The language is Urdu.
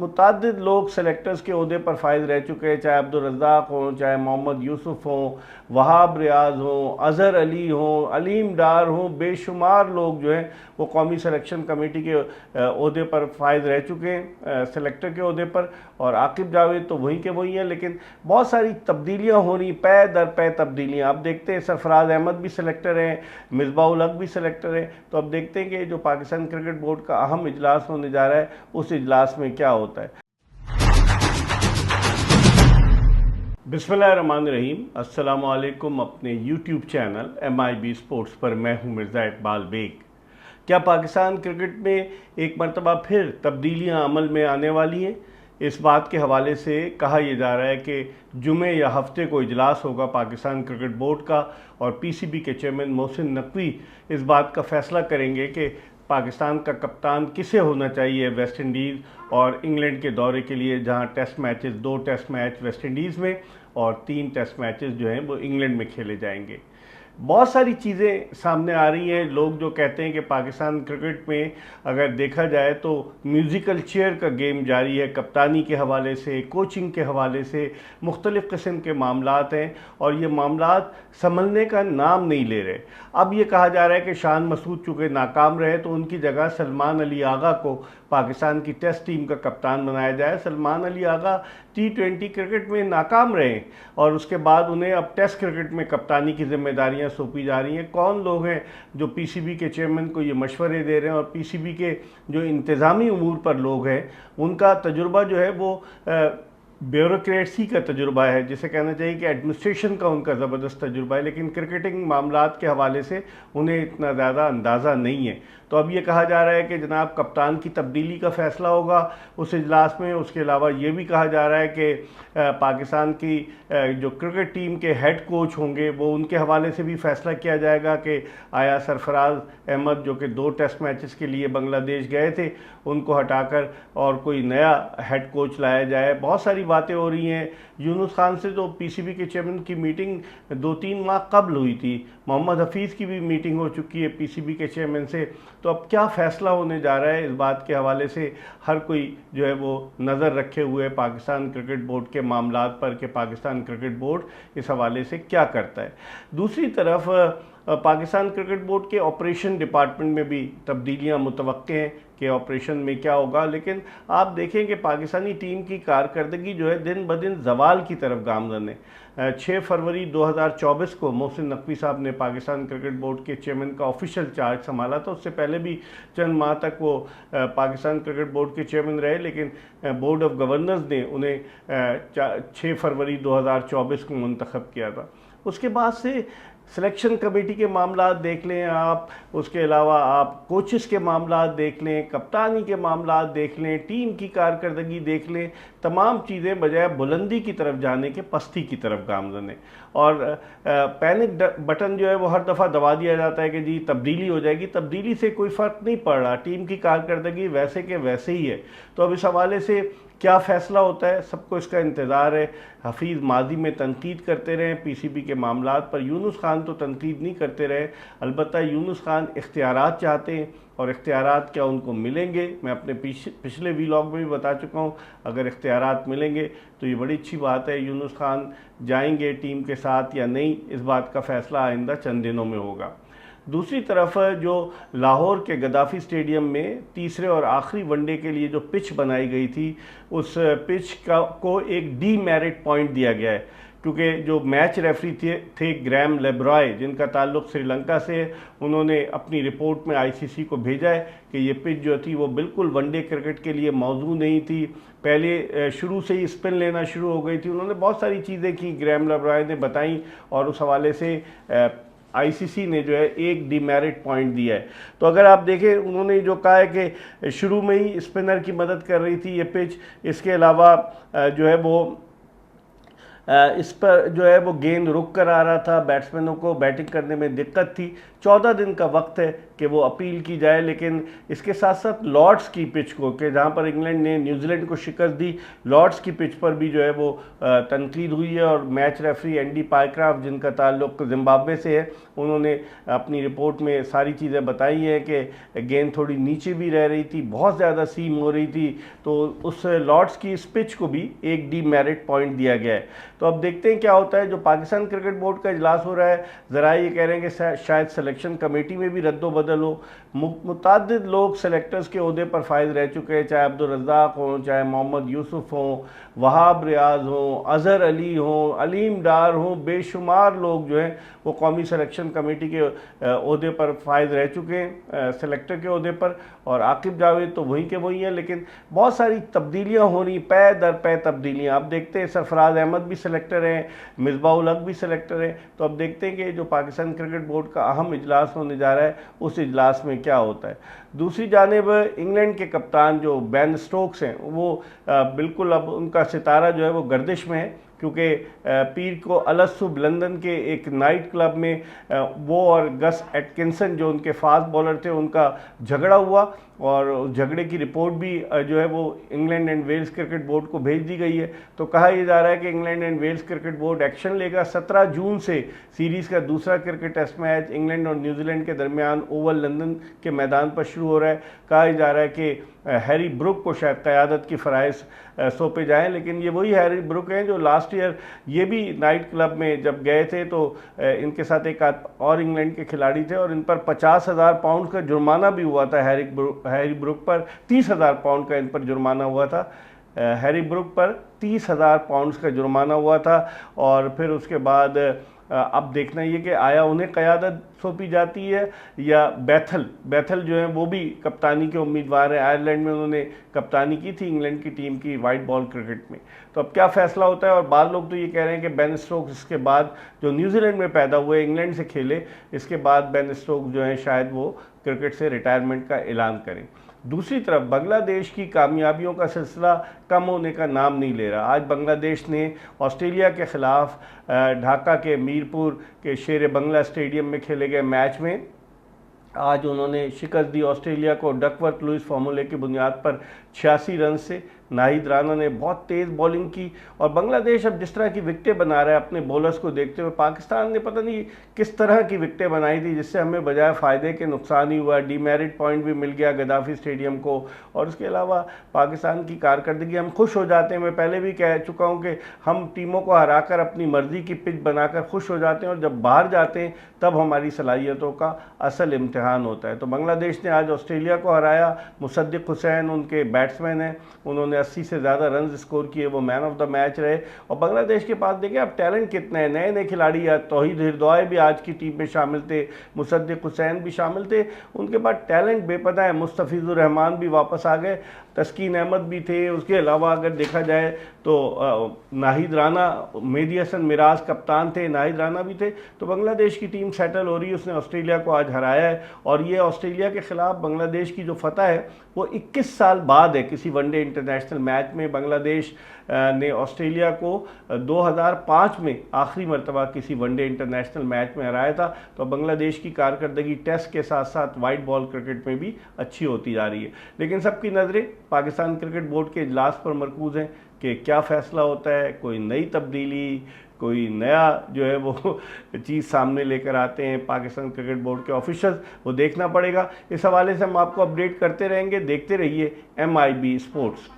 متعدد لوگ سلیکٹرز کے عہدے پر فائز رہ چکے ہیں، چاہے عبدالرزاق ہوں، چاہے محمد یوسف ہوں، وہاب ریاض ہوں، اظہر علی ہوں، علیم ڈار ہوں، بے شمار لوگ جو ہیں وہ قومی سلیکشن کمیٹی کے عہدے پر فائز رہ چکے ہیں، سلیکٹر کے عہدے پر، اور عاقب جاوید تو وہیں کے وہیں ہیں، لیکن بہت ساری تبدیلیاں ہو رہی، پے در پے تبدیلیاں۔ اب دیکھتے ہیں سرفراز احمد بھی سلیکٹر ہیں، مصباح الحق بھی سلیکٹر ہیں، تو اب دیکھتے ہیں کہ جو پاکستان کرکٹ بورڈ کا اہم اجلاس ہونے جا رہا ہے اس اجلاس میں کیا ہوتا ہے۔ بسم اللہ الرحمن الرحیم، السلام علیکم۔ اپنے یوٹیوب چینل MIB سپورٹس پر میں ہوں مرزا اقبال بیگ۔ کیا پاکستان کرکٹ میں ایک مرتبہ پھر تبدیلیاں عمل میں آنے والی ہیں؟ اس بات کے حوالے سے کہا یہ جا رہا ہے کہ جمعے یا ہفتے کو اجلاس ہوگا پاکستان کرکٹ بورڈ کا، اور PCB کے چیئرمین محسن نقوی اس بات کا فیصلہ کریں گے کہ پاکستان کا کپتان کسے ہونا چاہیے ویسٹ انڈیز اور انگلینڈ کے دورے کے لیے، جہاں test matches 2 test match West Indies میں اور 3 ٹیسٹ میچز جو ہیں وہ انگلینڈ میں کھیلے جائیں گے۔ بہت ساری چیزیں سامنے آ رہی ہیں، لوگ جو کہتے ہیں کہ پاکستان کرکٹ میں اگر دیکھا جائے تو میوزیکل چیئر کا گیم جاری ہے، کپتانی کے حوالے سے، کوچنگ کے حوالے سے مختلف قسم کے معاملات ہیں، اور یہ معاملات سنبھلنے کا نام نہیں لے رہے۔ اب یہ کہا جا رہا ہے کہ شان مسعود چونکہ ناکام رہے تو ان کی جگہ سلمان علی آغا کو پاکستان کی ٹیسٹ ٹیم کا کپتان بنایا جائے۔ سلمان علی آغا T20 کرکٹ میں ناکام رہے اور اس کے بعد انہیں اب ٹیسٹ کرکٹ میں کپتانی کی ذمہ داریاں سونپی جا رہی ہیں۔ کون لوگ ہیں جو PCB کے چیئرمین کو یہ مشورے دے رہے ہیں، اور PCB کے جو انتظامی امور پر لوگ ہیں ان کا تجربہ جو ہے وہ بیوروکریسی کا تجربہ ہے، جسے کہنا چاہیے کہ ایڈمنسٹریشن کا ان کا زبردست تجربہ ہے، لیکن کرکٹنگ معاملات کے حوالے سے انہیں اتنا زیادہ اندازہ نہیں ہے۔ تو اب یہ کہا جا رہا ہے کہ جناب کپتان کی تبدیلی کا فیصلہ ہوگا اس اجلاس میں۔ اس کے علاوہ یہ بھی کہا جا رہا ہے کہ پاکستان کی جو کرکٹ ٹیم کے ہیڈ کوچ ہوں گے وہ ان کے حوالے سے بھی فیصلہ کیا جائے گا کہ آیا سرفراز احمد جو کہ 2 ٹیسٹ میچز کے لیے بنگلہ دیش گئے تھے ان کو ہٹا کر اور کوئی نیا ہیڈ کوچ لایا جائے۔ بہت ساری باتیں ہو رہی ہیں۔ یونس خان سے تو PCB کے چیئرمین کی میٹنگ 2-3 ماہ قبل ہوئی تھی، محمد حفیظ کی بھی میٹنگ ہو چکی ہے PCB کے چیئرمین سے۔ تو اب کیا فیصلہ ہونے جا رہا ہے اس بات کے حوالے سے ہر کوئی جو ہے وہ نظر رکھے ہوئے پاکستان کرکٹ بورڈ کے معاملات پر کہ پاکستان کرکٹ بورڈ اس حوالے سے کیا کرتا ہے۔ دوسری طرف پاکستان کرکٹ بورڈ کے آپریشن ڈپارٹمنٹ میں بھی تبدیلیاں متوقع ہیں کہ آپریشن میں کیا ہوگا، لیکن آپ دیکھیں کہ پاکستانی ٹیم کی کارکردگی جو ہے دن بدن زوال کی طرف گامزن ہے۔ 6 فروری 2024 کو محسن نقوی صاحب نے پاکستان کرکٹ بورڈ کے چیئرمین کا آفیشیل چارج سنبھالا تھا۔ اس سے پہلے بھی چند ماہ تک وہ پاکستان کرکٹ بورڈ کے چیئرمین رہے، لیکن بورڈ آف گورنرز نے انہیں 6 فروری 2024 کو منتخب کیا تھا۔ اس کے بعد سے سلیکشن کمیٹی کے معاملات دیکھ لیں آپ، اس کے علاوہ آپ کوچز کے معاملات دیکھ لیں، کپتانی کے معاملات دیکھ لیں، ٹیم کی کارکردگی دیکھ لیں، تمام چیزیں بجائے بلندی کی طرف جانے کے پستی کی طرف گامزن ہیں، اور پینک بٹن جو ہے وہ ہر دفعہ دبا دیا جاتا ہے کہ جی تبدیلی ہو جائے گی۔ تبدیلی سے کوئی فرق نہیں پڑ رہا، ٹیم کی کارکردگی ویسے کے ویسے ہی ہے۔ تو اب اس حوالے سے کیا فیصلہ ہوتا ہے، سب کو اس کا انتظار ہے۔ حفیظ ماضی میں تنقید کرتے رہے PCB کے معاملات پر، یونس خان تو تنقید نہیں کرتے رہے، البتہ یونس خان اختیارات چاہتے ہیں، اور اختیارات کیا ان کو ملیں گے؟ میں اپنے پچھلے ویلاگ میں بھی بتا چکا ہوں، اگر اختیارات ملیں گے تو یہ بڑی اچھی بات ہے۔ یونس خان جائیں گے ٹیم کے ساتھ یا نہیں، اس بات کا فیصلہ آئندہ چند دنوں میں ہوگا۔ دوسری طرف جو لاہور کے گدافی اسٹیڈیم میں تیسرے اور آخری ون ڈے کے لیے جو پچ بنائی گئی تھی، اس پچ کو ایک ڈی میرٹ پوائنٹ دیا گیا ہے، کیونکہ جو میچ ریفری تھے گریم لیبرائے، جن کا تعلق سری لنکا سے، انہوں نے اپنی رپورٹ میں ICC کو بھیجا ہے کہ یہ پچ جو تھی وہ بالکل ون ڈے کرکٹ کے لیے موزوں نہیں تھی، پہلے شروع سے ہی اسپن لینا شروع ہو گئی تھی۔ انہوں نے بہت ساری چیزیں کی، گریم لیبرائے نے بتائیں، اور اس حوالے سے ICC نے جو ہے ایک ڈی میرٹ پوائنٹ دیا ہے۔ تو اگر آپ دیکھیں انہوں نے جو کہا ہے کہ شروع میں ہی اسپنر کی مدد کر رہی تھی یہ پچ، اس کے علاوہ جو ہے وہ اس پر جو ہے وہ گیند رک کر آ رہا تھا، بیٹسمینوں کو بیٹنگ کرنے میں دقت تھی۔ 14 دن کا وقت ہے کہ وہ اپیل کی جائے، لیکن اس کے ساتھ ساتھ لارڈس کی پچ کو، کہ جہاں پر انگلینڈ نے نیوزی لینڈ کو شکست دی، لارڈس کی پچ پر بھی جو ہے وہ تنقید ہوئی ہے، اور میچ ریفری اینڈی پائیکرافٹ جن کا تعلق زمبابوے سے ہے، انہوں نے اپنی رپورٹ میں ساری چیزیں بتائی ہیں کہ گیند تھوڑی نیچے بھی رہ رہی تھی، بہت زیادہ سیم ہو رہی تھی، تو اس لارڈس کی اس پچ کو بھی ایک ڈی میرٹ پوائنٹ دیا گیا ہے۔ تو اب دیکھتے ہیں کیا ہوتا ہے۔ جو پاکستان کرکٹ بورڈ کا اجلاس ہو رہا ہے، ذرائع یہ کہہ رہے ہیں کہ شاید سلیکشن کمیٹی میں بھی رد و بدل ہو۔ متعدد لوگ سلیکٹرز کے عہدے پر فائز رہ چکے ہیں، چاہے عبدالرزاق ہوں، چاہے محمد یوسف ہوں، وہاب ریاض ہوں، اظہر علی ہوں، علیم ڈار ہوں، بے شمار لوگ جو ہیں وہ قومی سلیکشن کمیٹی کے عہدے پر فائز رہ چکے ہیں، سلیکٹر کے عہدے پر، اور عاقب جاوید تو وہیں کے وہیں ہیں، لیکن بہت ساری تبدیلیاں ہو رہی، پے در پے تبدیلیاں۔ اب دیکھتے ہیں سرفراز احمد بھی سلیکٹر ہیں، مصباح الحق بھی سلیکٹر ہیں، تو اب دیکھتے ہیں کہ جو پاکستان کرکٹ بورڈ کا اہم اجلاس ہونے جا رہا ہے اس اجلاس میں کیا ہوتا ہے۔ دوسری جانب انگلینڈ کے کپتان جو بین سٹوکس ہیں، وہ بالکل اب ان کا ستارہ جو ہے وہ گردش میں ہے، کیونکہ پیر کو الصبح لندن کے ایک نائٹ کلب میں وہ اور گس ایٹکنسن جو ان کے فاسٹ بولر تھے ان کا جھگڑا ہوا، اور جھگڑے کی رپورٹ بھی جو ہے وہ England and Wales cricket board کو بھیج دی گئی ہے۔ تو کہا یہ جا رہا ہے کہ England and Wales cricket board action لے گا۔ 17 جون سے سیریز کا دوسرا کرکٹ ٹیسٹ میچ انگلینڈ اور نیوزی لینڈ کے درمیان اوول لندن کے میدان پر شروع ہو رہا ہے۔ کہا جا رہا ہے کہ ہیری بروک کو شاید قیادت کی فرائض سونپے جائیں، لیکن یہ وہی ہیری بروک ہیں جو لاسٹ ایئر یہ بھی نائٹ کلب میں جب گئے تھے تو ان کے ساتھ ایک اور انگلینڈ کے کھلاڑی تھے، اور ان پر 50,000 پاؤنڈ کا جرمانہ بھی ہوا تھا۔ ہیری بروک پر 30,000 پاؤنڈ کا ان پر جرمانہ ہوا تھا، ہیری بروک پر 30,000 پاؤنڈز کا جرمانہ ہوا تھا۔ اور پھر اس کے بعد اب دیکھنا یہ کہ آیا انہیں قیادت سونپی جاتی ہے یا بیتھل جو ہیں وہ بھی کپتانی کے امیدوار ہیں۔ آئرلینڈ میں انہوں نے کپتانی کی تھی انگلینڈ کی ٹیم کی وائٹ بال کرکٹ میں۔ تو اب کیا فیصلہ ہوتا ہے، اور بعض لوگ تو یہ کہہ رہے ہیں کہ بین سٹوکس اس کے بعد جو نیوزی لینڈ میں پیدا ہوئے، انگلینڈ سے کھیلے، اس کے بعد بین سٹوکس جو ہیں شاید وہ کرکٹ سے ریٹائرمنٹ کا اعلان کریں۔ دوسری طرف بنگلہ دیش کی کامیابیوں کا سلسلہ کم ہونے کا نام نہیں لے رہا۔ آج بنگلہ دیش نے آسٹریلیا کے خلاف ڈھاکہ کے میرپور کے شیر بنگلہ اسٹیڈیم میں کھیلے گئے میچ میں آج انہوں نے شکست دی آسٹریلیا کو ڈکورتھ لوئس فارمولے کی بنیاد پر 86 رن سے۔ ناہید رانا نے بہت تیز بولنگ کی، اور بنگلہ دیش اب جس طرح کی وکٹیں بنا رہا ہے اپنے بولرز کو دیکھتے ہوئے، پاکستان نے پتہ نہیں کس طرح کی وکٹیں بنائی تھی جس سے ہمیں بجائے فائدے کے نقصان ہی ہوا۔ ڈی میرٹ پوائنٹ بھی مل گیا گدافی اسٹیڈیم کو، اور اس کے علاوہ پاکستان کی کارکردگی ہم خوش ہو جاتے ہیں۔ میں پہلے بھی کہہ چکا ہوں کہ ہم ٹیموں کو ہرا کر اپنی مرضی کی پچ بنا کر خوش ہو جاتے ہیں، اور جب باہر جاتے ہیں تب ہماری صلاحیتوں کا اصل امتحان ہوتا ہے۔ تو بنگلہ دیش نے آج آسٹریلیا کو ہرایا۔ مصدق حسین ان کے بیٹسمین ہیں، انہوں نے 80 سے زیادہ رنز اسکور کیے، وہ مین آف دا میچ رہے۔ اور بنگلہ دیش کے پاس دیکھیں اب ٹیلنٹ کتنے ہیں، نئے نئے کھلاڑی ہیں۔ توحید ہردوائے بھی آج کی ٹیم میں شامل تھے، مصدق حسین بھی شامل تھے، ان کے بعد ٹیلنٹ بے پناہ ہے۔ مستفیض الرحمان بھی واپس آ گئے، تسکین احمد بھی تھے، اس کے علاوہ اگر دیکھا جائے تو ناہید رانا، مہدی حسن میراز کپتان تھے، ناہید رانا بھی تھے۔ تو بنگلہ دیش کی ٹیم سیٹل ہو رہی ہے، اس نے آسٹریلیا کو آج ہرایا ہے، اور یہ آسٹریلیا کے خلاف بنگلہ دیش کی جو فتح ہے وہ 21 سال بعد ہے۔ کسی ون ڈے انٹرنیشنل میچ میں بنگلہ دیش نے آسٹریلیا کو 2005 میں آخری مرتبہ کسی ون ڈے انٹرنیشنل میچ میں ہرایا تھا۔ تو بنگلہ دیش کی کارکردگی ٹیسٹ کے ساتھ ساتھ وائٹ بال کرکٹ میں بھی اچھی ہوتی جا رہی ہے، لیکن سب کی نظریں پاکستان کرکٹ بورڈ کے اجلاس پر مرکوز ہیں کہ کیا فیصلہ ہوتا ہے، کوئی نئی تبدیلی، کوئی نیا جو ہے وہ چیز سامنے لے کر آتے ہیں پاکستان کرکٹ بورڈ کے آفیشلز، وہ دیکھنا پڑے گا۔ اس حوالے سے ہم آپ کو اپڈیٹ کرتے رہیں گے، دیکھتے رہیے MIB اسپورٹس۔